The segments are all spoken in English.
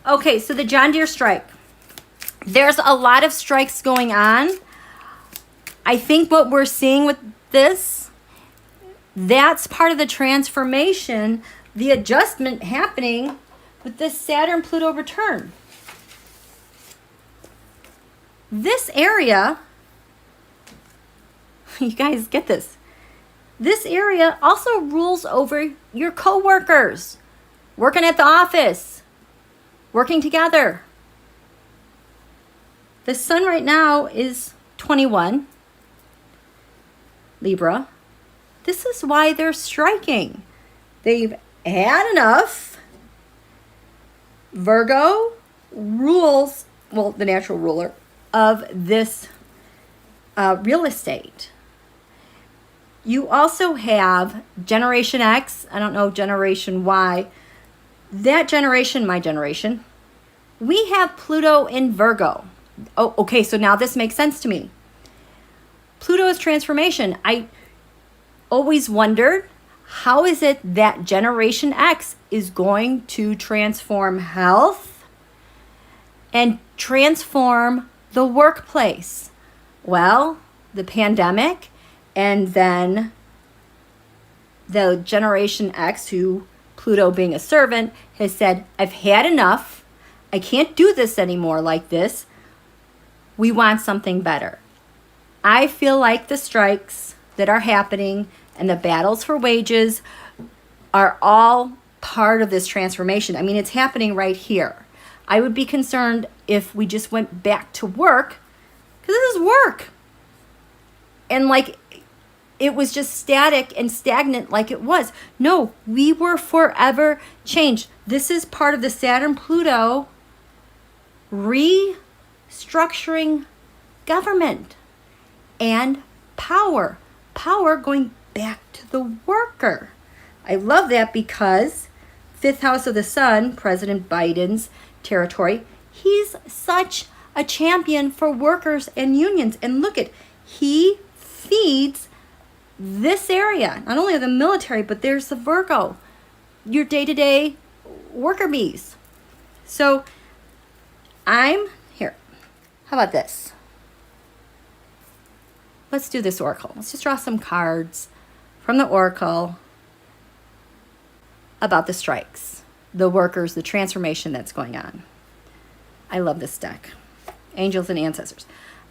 Okay, so the John Deere strike. There's a lot of strikes going on. I think what we're seeing with this, that's part of the transformation, the adjustment happening with this Saturn-Pluto return. This area, you guys get this, this area also rules over your co-workers, working at the office, working together. The sun right now is 21, Libra. This is why they're striking. They've had enough. Virgo rules, well, the natural ruler of this real estate. You also have Generation X, I don't know, Generation Y. That generation, my generation, we have Pluto in Virgo. Oh, okay, so now this makes sense to me. Pluto is transformation. I always wondered, how is it that Generation X is going to transform health and transform the workplace? Well, the pandemic, and then the Generation X, who Pluto being a servant, has said, I've had enough. I can't do this anymore like this. We want something better. I feel like the strikes that are happening and the battles for wages are all part of this transformation. I mean, it's happening right here. I would be concerned if we just went back to work, because this is work. And like it was just static and stagnant like it was. No, we were forever changed. This is part of the Saturn-Pluto restructuring government and power. Power going back to the worker. I love that because fifth house of the sun, President Biden's territory, he's such a champion for workers and unions. And look at, he feeds this area, not only of the military, but there's the Virgo, your day-to-day worker bees. So I'm here. How about this? Let's do this oracle. Let's just draw some cards from the oracle about the strikes, the workers, the transformation that's going on. I love this deck. Angels and ancestors.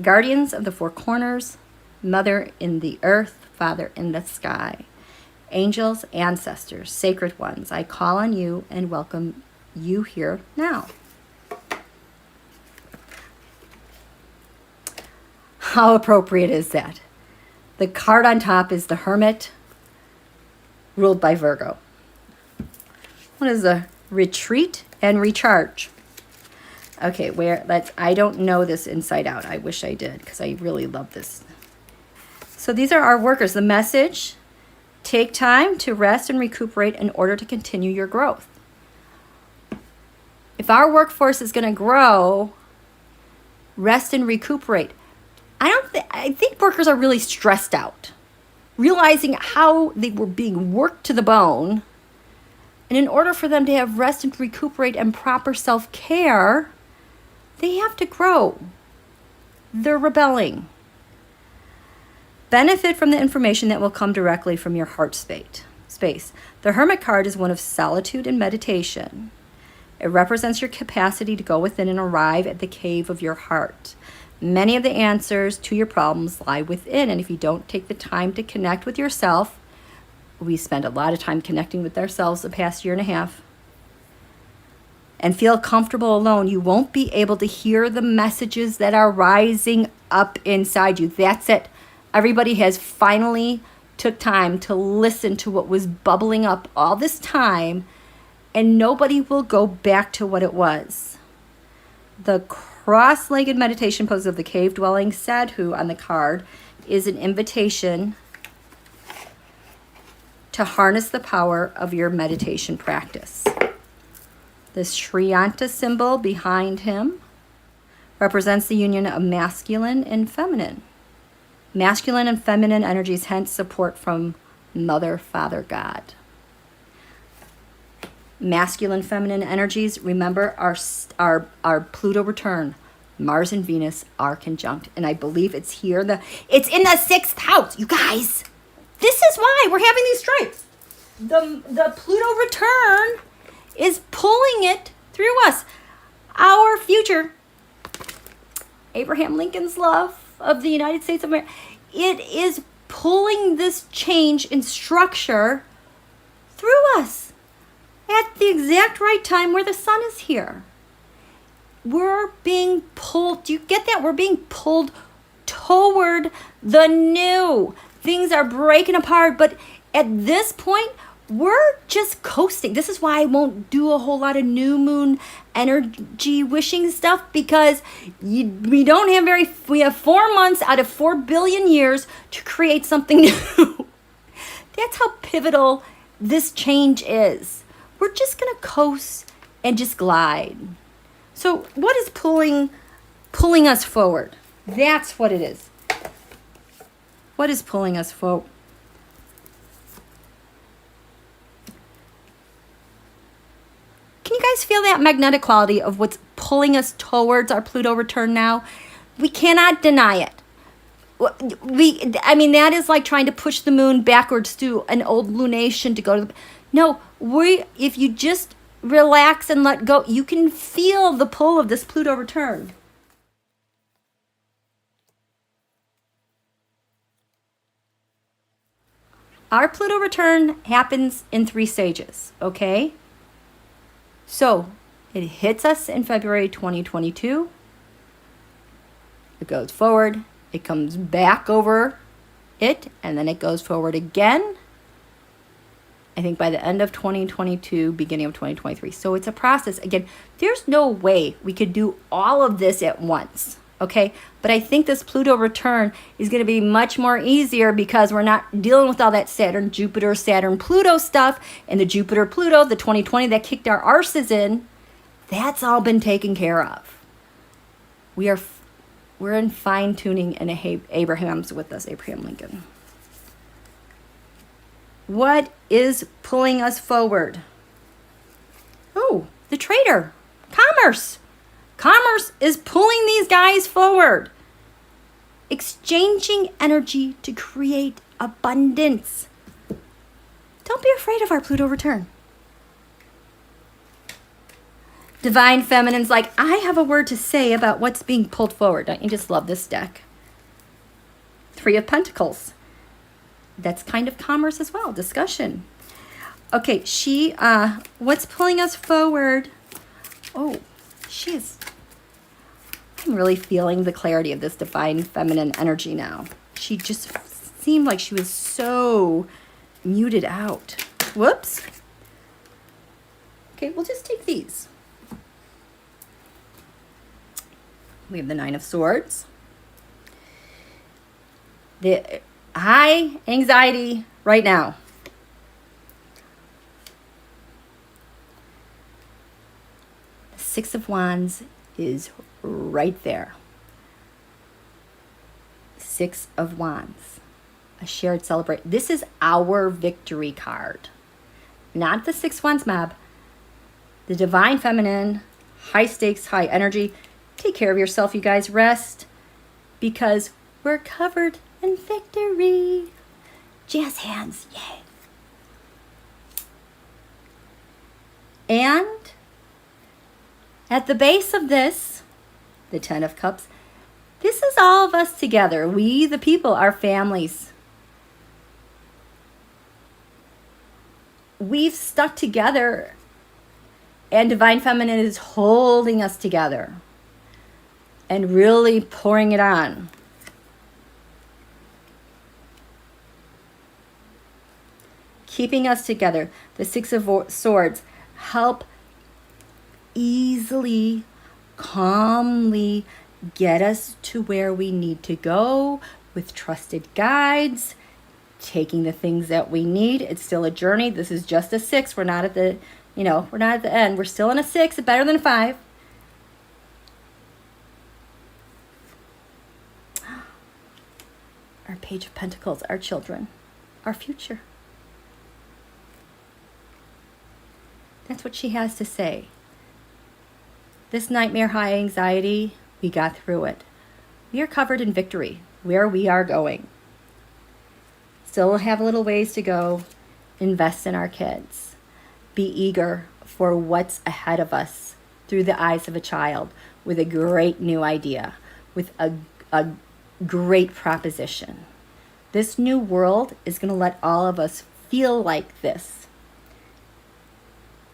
Guardians of the four corners, mother in the earth, father in the sky. Angels, ancestors, sacred ones, I call on you and welcome you here now. How appropriate is that? The card on top is the Hermit, ruled by Virgo. What is the retreat and recharge? Okay, I don't know this inside out. I wish I did, because I really love this. So these are our workers. The message, take time to rest and recuperate in order to continue your growth. If our workforce is going to grow, rest and recuperate. I think workers are really stressed out, realizing how they were being worked to the bone. And in order for them to have rest and recuperate and proper self-care, they have to grow. They're rebelling. Benefit from the information that will come directly from your heart space. The Hermit card is one of solitude and meditation. It represents your capacity to go within and arrive at the cave of your heart. Many of the answers to your problems lie within, and if you don't take the time to connect with yourself, we spend a lot of time connecting with ourselves the past year and a half, and feel comfortable alone, you won't be able to hear the messages that are rising up inside you. That's it. Everybody has finally took time to listen to what was bubbling up all this time, and nobody will go back to what it was. The cross-legged meditation pose of the cave-dwelling sadhu on the card is an invitation to harness the power of your meditation practice. The Shriyanta symbol behind him represents the union of masculine and feminine. Masculine and feminine energies, hence support from Mother, Father, God. masculine, feminine energies, remember our Pluto return. Mars and Venus are conjunct, and I believe it's here. It's in the 6th house, you guys. This is why we're having these strikes. The Pluto return is pulling it through us. Our future, Abraham Lincoln's love of the United States of America, it is pulling this change in structure through us at the exact right time where the sun is here. We're being pulled. Do you get that? We're being pulled toward the new. Things are breaking apart, but at this point, we're just coasting. This is why I won't do a whole lot of new moon energy wishing stuff, because we have 4 months out of 4 billion years to create something new. That's how pivotal this change is. We're just going to coast and just glide. So what is pulling us forward? That's what it is. What is pulling us forward? Can you guys feel that magnetic quality of what's pulling us towards our Pluto return now? We cannot deny it. That is like trying to push the moon backwards to an old lunation to go to the... No, if you just relax and let go, you can feel the pull of this Pluto return. Our Pluto return happens in 3 stages, okay? So, it hits us in February 2022. It goes forward. It comes back over it, and then it goes forward again. I think by the end of 2022, beginning of 2023. So it's a process. Again, there's no way we could do all of this at once, okay? But I think this Pluto return is going to be much more easier because we're not dealing with all that Saturn, Jupiter, Saturn, Pluto stuff, and the Jupiter, Pluto, the 2020 that kicked our arses in. That's all been taken care of. We're in fine-tuning, and Abraham's with us, Abraham Lincoln. What is pulling us forward? Oh, the trader. Commerce. Commerce is pulling these guys forward. Exchanging energy to create abundance. Don't be afraid of our Pluto return. Divine Feminine's like, I have a word to say about what's being pulled forward. Don't you just love this deck? 3 of Pentacles. That's kind of commerce as well. Discussion. Okay, what's pulling us forward? Oh, I'm really feeling the clarity of this Divine Feminine energy now. She just seemed like she was so muted out. Whoops. Okay, we'll just take these. We have the 9 of Swords. The high anxiety right now. The 6 of Wands is right there. 6 of Wands. A shared celebration. This is our victory card. Not the 6 Wands mob. The Divine Feminine, high stakes, high energy. Take care of yourself, you guys. Rest. Because we're covered in victory. Jazz hands. Yay. And at the base of this, the 10 of Cups, this is all of us together. We, the people, our families. We've stuck together, and Divine Feminine is holding us together and really pouring it on. Keeping us together. The 6 of Swords help easily, calmly get us to where we need to go with trusted guides, taking the things that we need. It's still a journey. This is just a 6. We're not at the, we're not at the end. We're still in a 6, better than a 5. Our Page of Pentacles, our children, our future. That's what she has to say. This nightmare high anxiety, we got through it. We are covered in victory where we are going. Still have a little ways to go. Invest in our kids. Be eager for what's ahead of us through the eyes of a child with a great new idea, with a great proposition. This new world is going to let all of us feel like this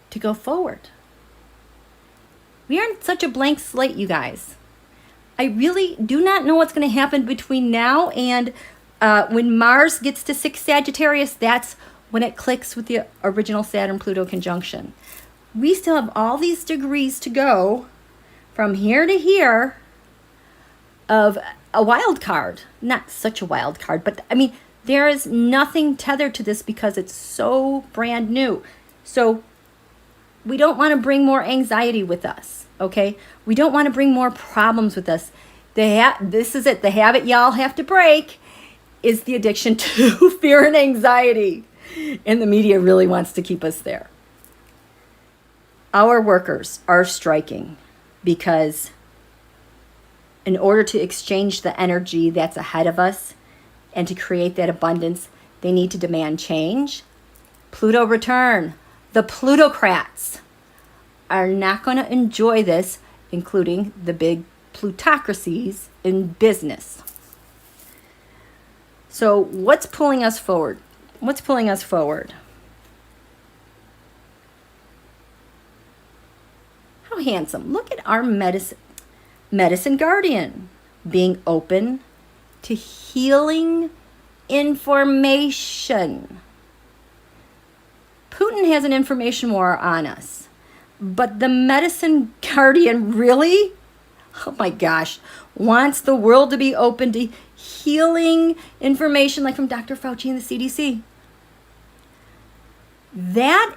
to go forward. We aren't such a blank slate, you guys. I really do not know what's going to happen between now and when Mars gets to 6 Sagittarius. That's when it clicks with the original Saturn-Pluto conjunction. We still have all these degrees to go from here to here of a wild card. Not such a wild card, but I mean, there is nothing tethered to this because it's so brand new. So we don't want to bring more anxiety with us, okay? We don't want to bring more problems with us. This is it. The habit y'all have to break is the addiction to fear and anxiety. And the media really wants to keep us there. Our workers are striking because in order to exchange the energy that's ahead of us and to create that abundance, they need to demand change. Pluto return. The plutocrats are not going to enjoy this, including the big plutocracies in business. So what's pulling us forward? What's pulling us forward? How handsome. Look at our medicine guardian being open to healing information. Putin has an information war on us, but the medicine guardian really, oh my gosh, wants the world to be open to healing information like from Dr. Fauci and the CDC. That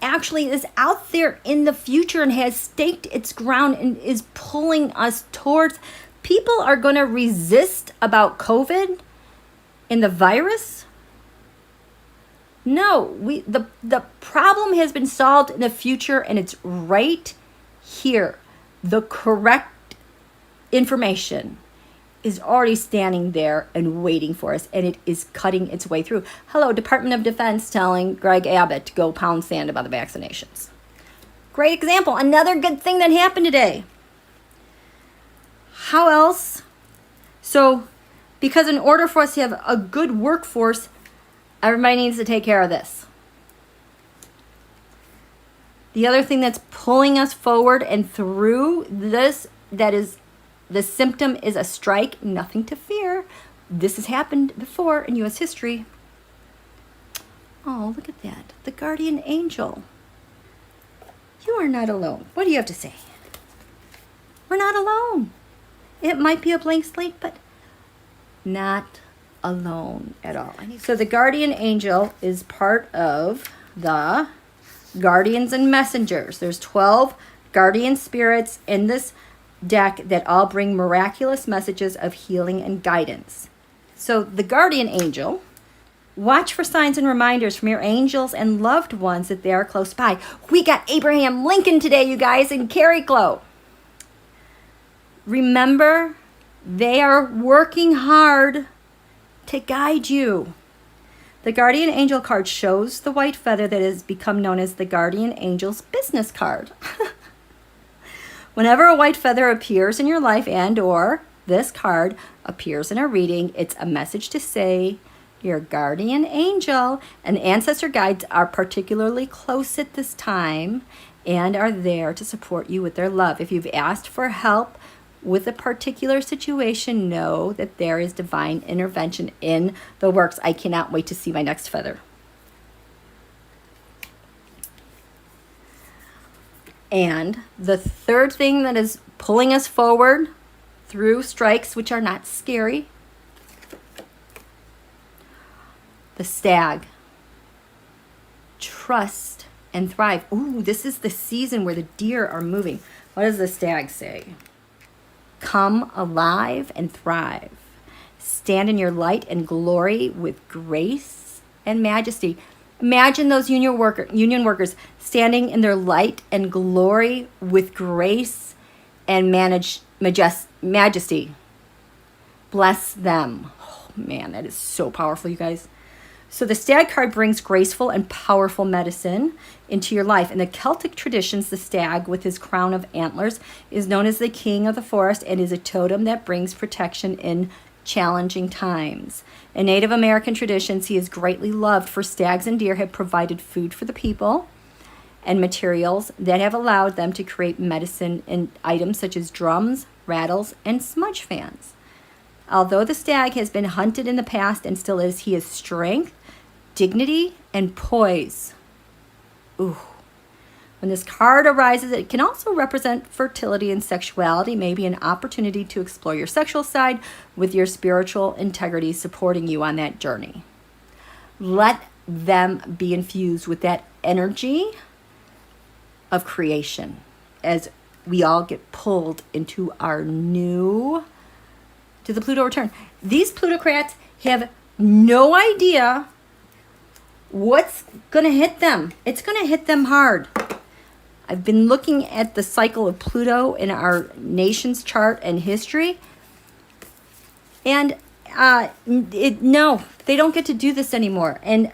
actually is out there in the future and has staked its ground and is pulling us towards. People are going to resist about COVID and the virus. No, the problem has been solved in the future and it's right here. The correct information is already standing there and waiting for us, and it is cutting its way through. Hello, Department of Defense telling Greg Abbott to go pound sand about the vaccinations. Great example. Another good thing that happened today. How else? So, because in order for us to have a good workforce, everybody needs to take care of this. The other thing that's pulling us forward and through this, that is, the symptom is a strike, nothing to fear. This has happened before in U.S. history. Oh, look at that. The guardian angel. You are not alone. What do you have to say? We're not alone. It might be a blank slate, but not alone at all. So the guardian angel is part of the guardians and messengers. There's 12 guardian spirits in this deck that all bring miraculous messages of healing and guidance. So the guardian angel, watch for signs and reminders from your angels and loved ones that they are close by. We got Abraham Lincoln today, you guys, in Cariclo. Remember, they are working hard to guide you. The guardian angel card shows the white feather that has become known as the guardian angel's business card. Whenever a white feather appears in your life and or this card appears in a reading, it's a message to say your guardian angel and ancestor guides are particularly close at this time and are there to support you with their love. If you've asked for help with a particular situation, know that there is divine intervention in the works. I cannot wait to see my next feather. And the third thing that is pulling us forward through strikes, which are not scary, the stag. Trust and thrive. Ooh, this is the season where the deer are moving. What does the stag say? Come alive and thrive. Stand in your light and glory with grace and majesty. Imagine those union workers standing in their light and glory with grace and majesty. Bless them. Oh, man, that is so powerful, you guys. So the stag card brings graceful and powerful medicine into your life. In the Celtic traditions, the stag with his crown of antlers is known as the king of the forest and is a totem that brings protection in challenging times. In Native American traditions, he is greatly loved, for stags and deer have provided food for the people and materials that have allowed them to create medicine in items such as drums, rattles, and smudge fans. Although the stag has been hunted in the past and still is, he has strength, dignity, and poise. Ooh. When this card arises, it can also represent fertility and sexuality, maybe an opportunity to explore your sexual side with your spiritual integrity supporting you on that journey. Let them be infused with that energy of creation as we all get pulled into to the Pluto return. These plutocrats have no idea what's going to hit them. It's going to hit them hard. I've been looking at the cycle of Pluto in our nation's chart and history. And no, they don't get to do this anymore. And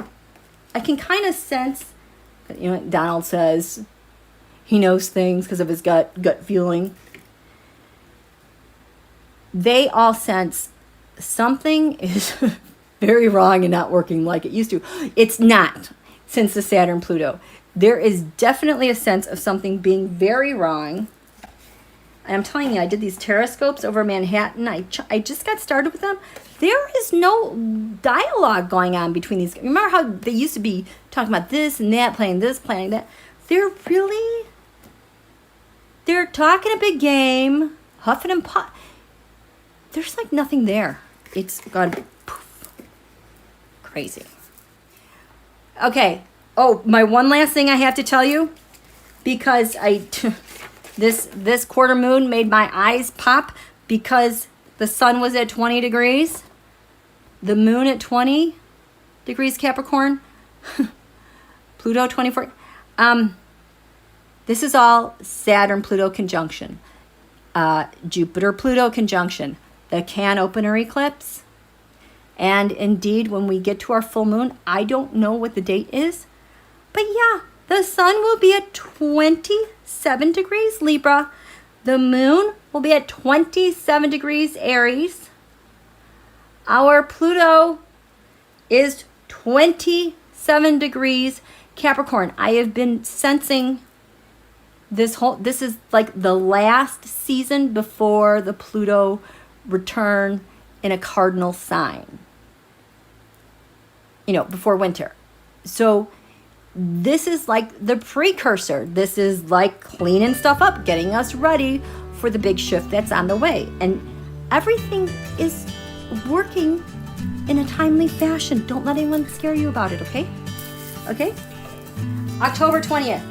I can kind of sense, Donald says he knows things because of his gut feeling. They all sense something is very wrong and not working like it used to. It's not since the Saturn-Pluto. There is definitely a sense of something being very wrong. And I'm telling you, I did these terrascopes over Manhattan. I just got started with them. There is no dialogue going on between these. Remember how they used to be talking about this and that, playing this, playing that? They're talking a big game, huffing and puffing. There's like nothing there. It's gone poof. Crazy. Okay. Oh, my one last thing I have to tell you, because this quarter moon made my eyes pop because the sun was at 20 degrees, the moon at 20 degrees Capricorn, Pluto 24. This is all Saturn-Pluto conjunction, Jupiter-Pluto conjunction. The can opener eclipse. And indeed, when we get to our full moon, I don't know what the date is. But yeah, the sun will be at 27 degrees Libra. The moon will be at 27 degrees Aries. Our Pluto is 27 degrees Capricorn. I have been sensing this is like the last season before the Pluto return in a cardinal sign, before winter. So this is like the precursor. This is like cleaning stuff up, getting us ready for the big shift that's on the way. And everything is working in a timely fashion. Don't let anyone scare you about it, okay? Okay? October 20th.